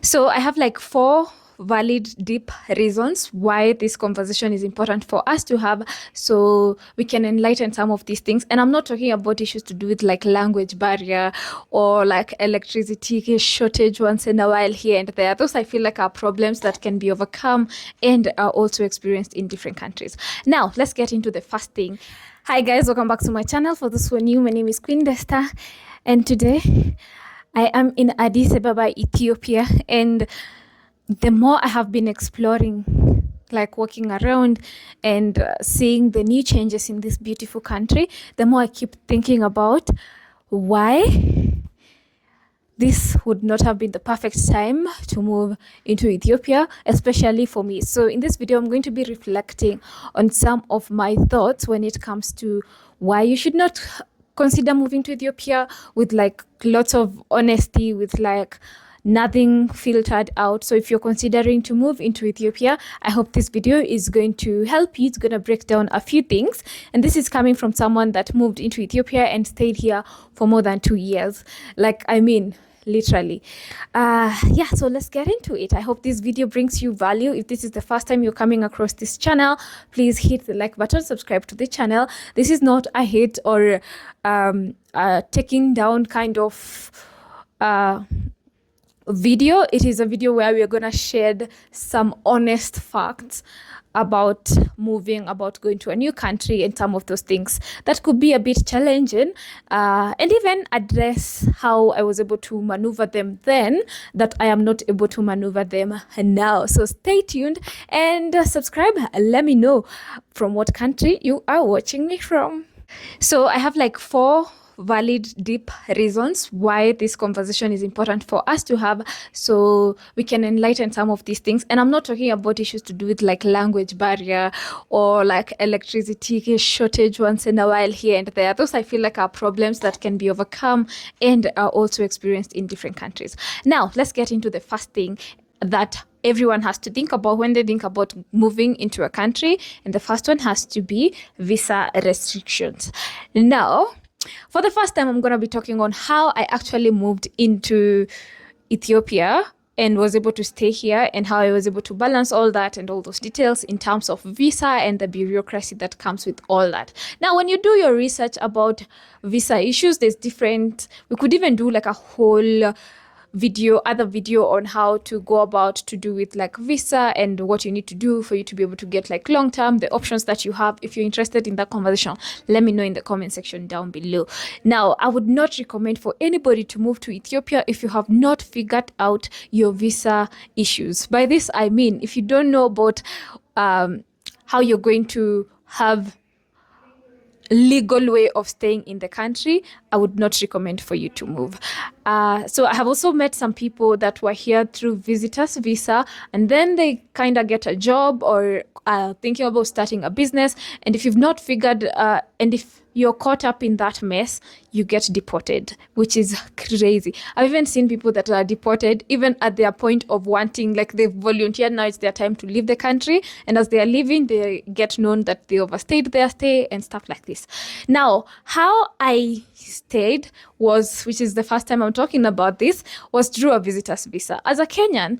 So I have like four valid deep reasons why this conversation is important for us to have, so we can enlighten some of these things. And I'm not talking about issues to do with like language barrier or like electricity shortage once in a while here and there. Those I feel like are problems that can be overcome and are also experienced in different countries. Now let's get into the first thing. Hi guys, welcome back to my channel. For those who are new, my name is Queen Desta, and today I am in Addis Ababa, Ethiopia, and the more I have been exploring, like walking around and seeing the new changes in this beautiful country, the more I keep thinking about why this would not have been the perfect time to move into Ethiopia, especially for me. So in this video, I'm going to be reflecting on some of my thoughts when it comes to why you should not consider moving to Ethiopia, with like lots of honesty, with like nothing filtered out. So if you're considering to move into Ethiopia, I hope this video is going to help you. It's going to break down a few things, and this is coming from someone that moved into Ethiopia and stayed here for more than 2 years. Like, I mean, literally. Yeah, so let's get into it. I hope this video brings you value. If this is the first time you're coming across this channel, please hit the like button, subscribe to the channel. This is not a hate or taking down kind of video. It is a video where we are gonna shed some honest facts about moving, about going to a new country, and some of those things that could be a bit challenging, and even address how I was able to maneuver them then that I am not able to maneuver them now. So stay tuned and subscribe. Let me know from what country you are watching me from. So I have like four valid deep reasons why this conversation is important for us to have, so we can enlighten some of these things. And I'm not talking about issues to do with like language barrier or like electricity shortage once in a while here and there. Those I feel like are problems that can be overcome and are also experienced in different countries. Now let's get into the first thing that everyone has to think about when they think about moving into a country, and the first one has to be visa restrictions. Now, for the first time, I'm going to be talking on how I actually moved into Ethiopia and was able to stay here, and how I was able to balance all that and all those details in terms of visa and the bureaucracy that comes with all that. Now, when you do your research about visa issues, there's different, we could even do like a whole other video on how to go about to do with like visa and what you need to do for you to be able to get like long term, the options that you have. If you're interested in that conversation, let me know in the comment section down below. Now, I would not recommend for anybody to move to Ethiopia if you have not figured out your visa issues. By this I mean, if you don't know about how you're going to have legal way of staying in the country, I would not recommend for you to move. So I have also met some people that were here through visitors visa, and then they kind of get a job or thinking about starting a business, and if you've not figured and if you're caught up in that mess, you get deported, which is crazy. I've even seen people that are deported even at their point of wanting, like they've volunteered, now it's their time to leave the country, and as they are leaving, they get known that they overstayed their stay and stuff like this. Now, how I stayed was, which is the first time I'm talking about this, was through a visitor's visa. As a Kenyan,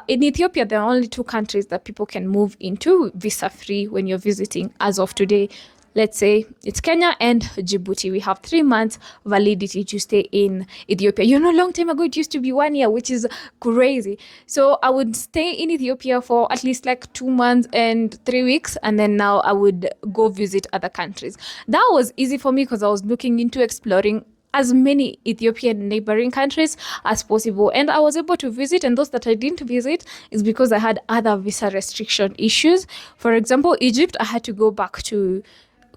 in Ethiopia, there are only two countries that people can move into visa-free when you're visiting as of today. Let's say it's Kenya and Djibouti. We have 3 months validity to stay in Ethiopia. You know, a long time ago, it used to be 1 year, which is crazy. So I would stay in Ethiopia for at least like 2 months and 3 weeks. And then now I would go visit other countries. That was easy for me because I was looking into exploring as many Ethiopian neighboring countries as possible, and I was able to visit. And those that I didn't visit is because I had other visa restriction issues. For example, Egypt, I had to go back to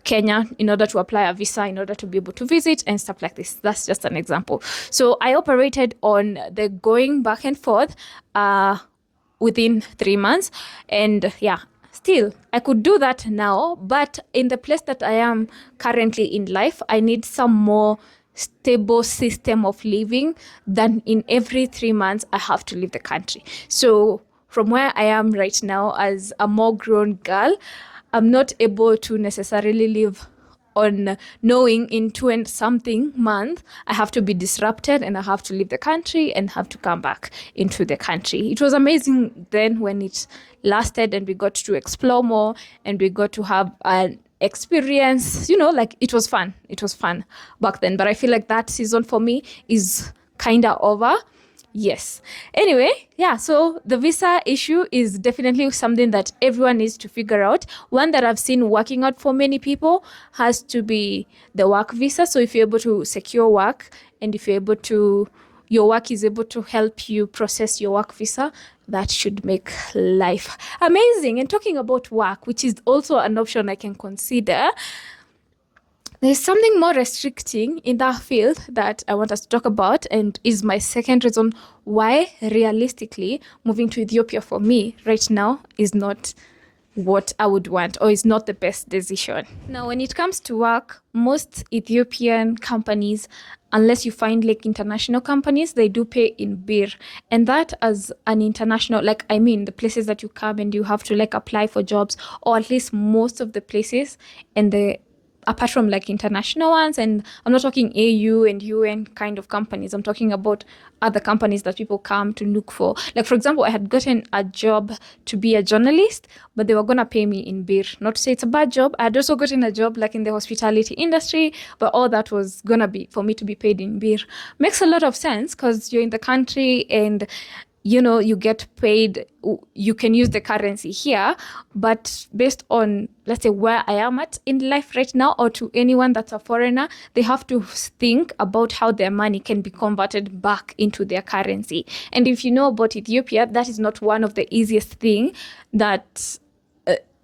Kenya in order to apply a visa in order to be able to visit and stuff like this. That's just an example. So I operated on the going back and forth within 3 months, and yeah, still I could do that now, but in the place that I am currently in life, I need some more stable system of living than in every 3 months I have to leave the country. So from where I am right now as a more grown girl, I'm not able to necessarily live on knowing in 2 and something month I have to be disrupted and I have to leave the country and have to come back into the country. It was amazing then when it lasted and we got to explore more and we got to have an experience, like it was fun. It was fun back then. But I feel like that season for me is kind of over. Yes. Anyway, yeah, so the visa issue is definitely something that everyone needs to figure out. One that I've seen working out for many people has to be the work visa. So if you're able to secure work and if you're able to, your work is able to help you process your work visa, that should make life amazing. And talking about work, which is also an option I can consider, there's something more restricting in that field that I want us to talk about, and is my second reason why realistically moving to Ethiopia for me right now is not what I would want or is not the best decision. Now, when it comes to work, most Ethiopian companies, unless you find like international companies, they do pay in birr. And that as an international, the places that you come and you have to like apply for jobs, or at least most of the places, and apart from like international ones, and I'm not talking AU and UN kind of companies, I'm talking about other companies that people come to look for. Like, for example, I had gotten a job to be a journalist, but they were going to pay me in birr. Not to say it's a bad job. I had also gotten a job like in the hospitality industry, but all that was going to be for me to be paid in birr. Makes a lot of sense because you're in the country and you get paid, you can use the currency here, but based on, let's say, where I am at in life right now, or to anyone that's a foreigner, they have to think about how their money can be converted back into their currency. And if you know about Ethiopia, that is not one of the easiest thing that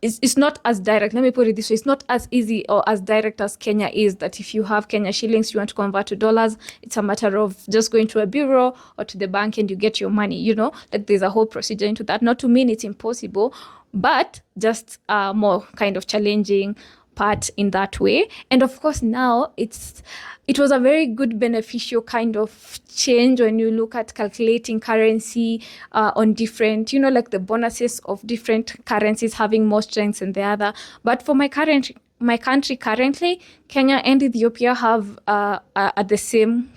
it's not as direct. Let me put it this way. It's not as easy or as direct as Kenya is, that if you have Kenya shillings, you want to convert to dollars, it's a matter of just going to a bureau or to the bank and you get your money, like there's a whole procedure into that. Not to mean it's impossible, but just more kind of challenging part in that way. And of course now it was a very good beneficial kind of change when you look at calculating currency on different, like the bonuses of different currencies having more strengths than the other. But for my country currently, Kenya and Ethiopia have at the same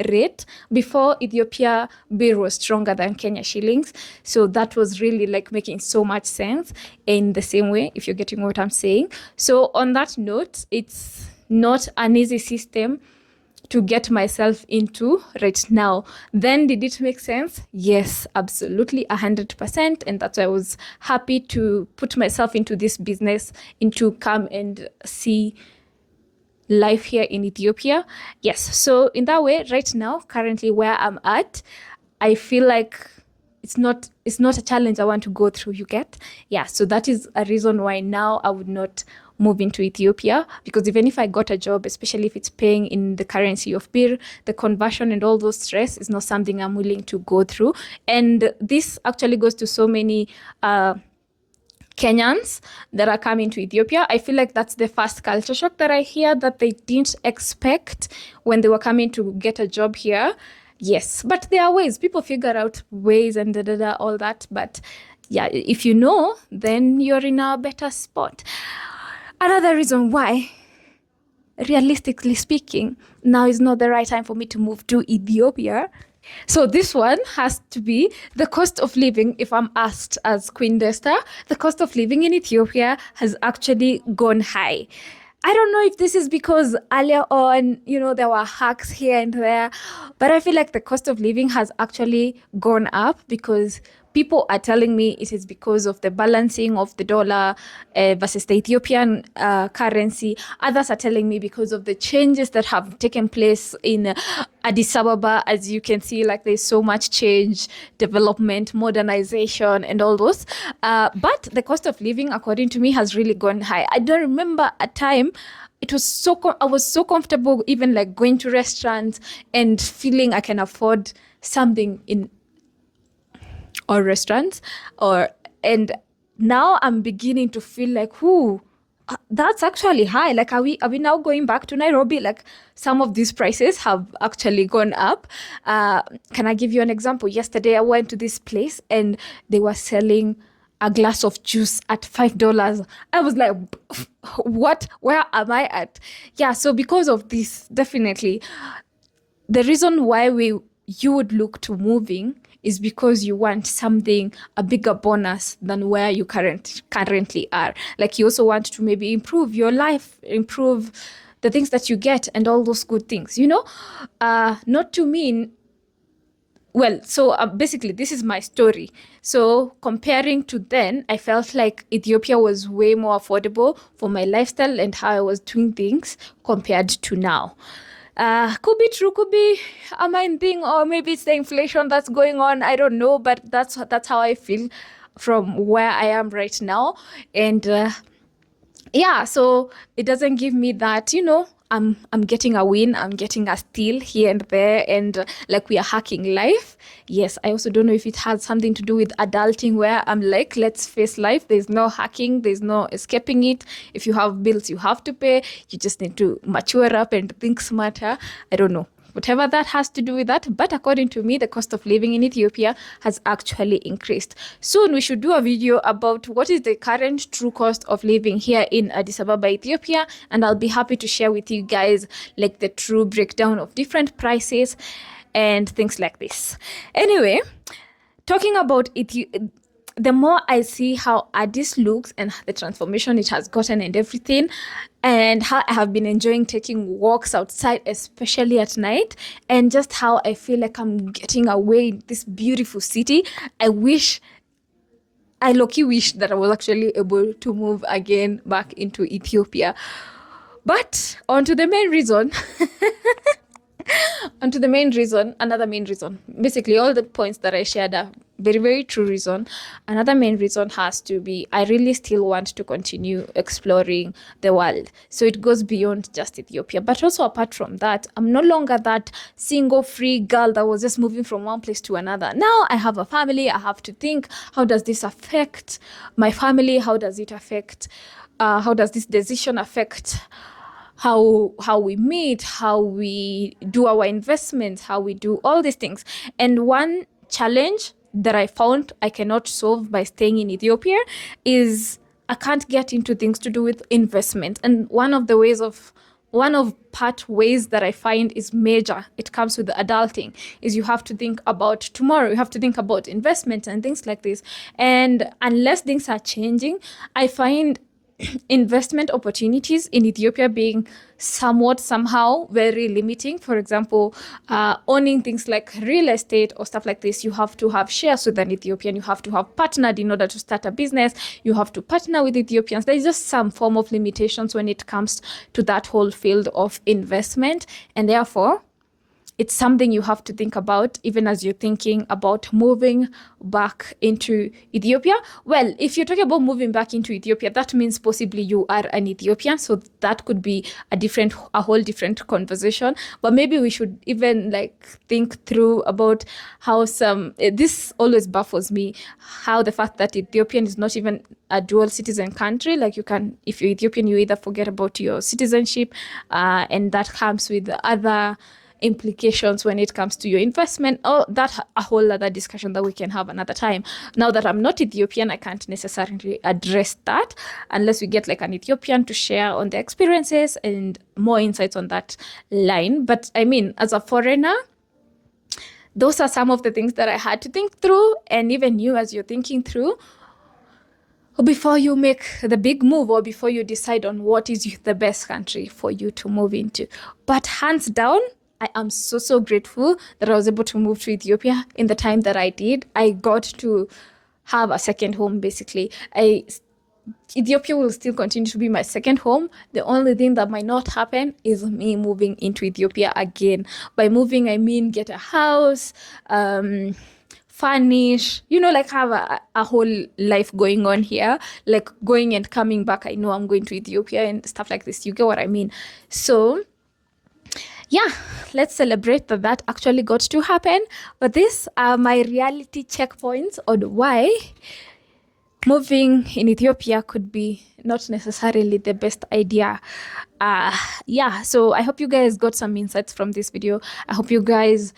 rate. Before, Ethiopia birr was stronger than Kenya shillings, so that was really like making so much sense in the same way, if you're getting what I'm saying. So on that note, it's not an easy system to get myself into right now. Then did it make sense? Yes, absolutely, 100%. And that's why I was happy to put myself into this business, into come and see life here in Ethiopia. Yes, so in that way, right now, currently where I'm at, I feel like it's not a challenge I want to go through, you get? Yeah, so that is a reason why now I would not move into Ethiopia, because even if I got a job, especially if it's paying in the currency of birr, the conversion and all those stress is not something I'm willing to go through. And this actually goes to so many Kenyans that are coming to Ethiopia. I feel like that's the first culture shock that I hear, that they didn't expect when they were coming to get a job here. Yes, but there are ways. People figure out ways and all that. But yeah, if you know, then you're in a better spot. Another reason why, realistically speaking, now is not the right time for me to move to Ethiopia. So this one has to be the cost of living. If I'm asked as Queen Desta, the cost of living in Ethiopia has actually gone high. I don't know if this is because earlier on, there were hacks here and there, but I feel like the cost of living has actually gone up because people are telling me it is because of the balancing of the dollar versus the Ethiopian currency. Others are telling me because of the changes that have taken place in Addis Ababa. As you can see, like there's so much change, development, modernization, and all those. But the cost of living, according to me, has really gone high. I don't remember a time I was so comfortable even like going to restaurants and feeling I can afford something or restaurants, and now I'm beginning to feel like, that's actually high. Like, are we now going back to Nairobi? Like, some of these prices have actually gone up. Can I give you an example? Yesterday I went to this place and they were selling a glass of juice at $5. I was like, what? Where am I at? Yeah, so because of this, definitely, the reason why you would look to moving is because you want something, a bigger bonus than where you currently are. Like you also want to maybe improve your life, improve the things that you get and all those good things, not to mean, well, so basically this is my story. So comparing to then, I felt like Ethiopia was way more affordable for my lifestyle and how I was doing things compared to now. Could be true, could be a mind thing, or maybe it's the inflation that's going on. I don't know, but that's how I feel from where I am right now. And yeah, so it doesn't give me that, I'm getting a win, I'm getting a steal here and there, and like we are hacking life. Yes, I also don't know if it has something to do with adulting, where I'm like, let's face life. There's no hacking, there's no escaping it. If you have bills you have to pay, you just need to mature up and think smarter. I don't know. Whatever that has to do with that. But according to me, the cost of living in Ethiopia has actually increased. Soon we should do a video about what is the current true cost of living here in Addis Ababa, Ethiopia. And I'll be happy to share with you guys like the true breakdown of different prices and things like this. Anyway, talking about the more I see how Addis looks and the transformation it has gotten and everything, and how I have been enjoying taking walks outside, especially at night, and just how I feel like I'm getting away in this beautiful city, I low-key wish that I was actually able to move again back into Ethiopia. But onto the main reason. Another main reason. Basically, all the points that I shared are very, very true reason. Another main reason has to be, I really still want to continue exploring the world. So it goes beyond just Ethiopia. But also apart from that, I'm no longer that single free girl that was just moving from one place to another. Now I have a family. I have to think, how does this affect my family? How does it affect, how does this decision affect how we meet, how we do our investments, how we do all these things. And one challenge that I found I cannot solve by staying in Ethiopia is I can't get into things to do with investment. And one of ways that I find is major, it comes with the adulting, is you have to think about tomorrow, you have to think about investment and things like this. And unless things are changing, I find investment opportunities in Ethiopia being somehow very limiting. For example, owning things like real estate or stuff like this, you have to have shares with an Ethiopian, you have to have partnered in order to start a business, you have to partner with Ethiopians. There's just some form of limitations when it comes to that whole field of investment, and therefore it's something you have to think about even as you're thinking about moving back into Ethiopia. Well, if you're talking about moving back into Ethiopia, that means possibly you are an Ethiopian. So that could be a whole different conversation. But maybe we should even think through about how this always baffles me, how the fact that Ethiopian is not even a dual citizen country. Like if you're Ethiopian, you either forget about your citizenship, and that comes with other implications when it comes to your investment. That's a whole other discussion that we can have another time. Now that I'm not Ethiopian, I can't necessarily address that unless we get an Ethiopian to share on their experiences and more insights on that line. But I mean, as a foreigner, those are some of the things that I had to think through, and even you, as you're thinking through, before you make the big move or before you decide on what is the best country for you to move into. But hands down, I am so grateful that I was able to move to Ethiopia in the time that I did. I got to have a second home, basically. Ethiopia will still continue to be my second home. The only thing that might not happen is me moving into Ethiopia again. By moving, I mean get a house, furnish, have a whole life going on here, like going and coming back. I know I'm going to Ethiopia and stuff like this. You get what I mean? So yeah, let's celebrate that actually got to happen. But these are my reality checkpoints on why moving in Ethiopia could be not necessarily the best idea. So I hope you guys got some insights from this video. I hope you guys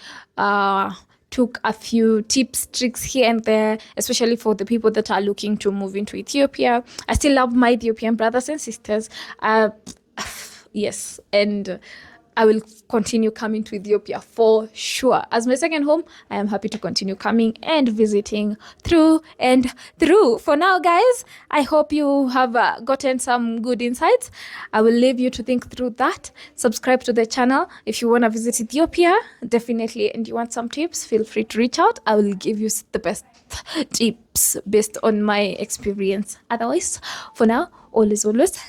took a few tips, tricks here and there, especially for the people that are looking to move into Ethiopia. I still love my Ethiopian brothers and sisters. Yes, and I will continue coming to Ethiopia for sure. As my second home, I am happy to continue coming and visiting through and through. For now, guys, I hope you have gotten some good insights. I will leave you to think through that. Subscribe to the channel. If you want to visit Ethiopia, definitely, and you want some tips, feel free to reach out. I will give you the best tips based on my experience. Otherwise, for now, always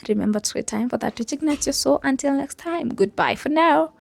remember to create time for that which ignites your soul. Until next time, goodbye for now.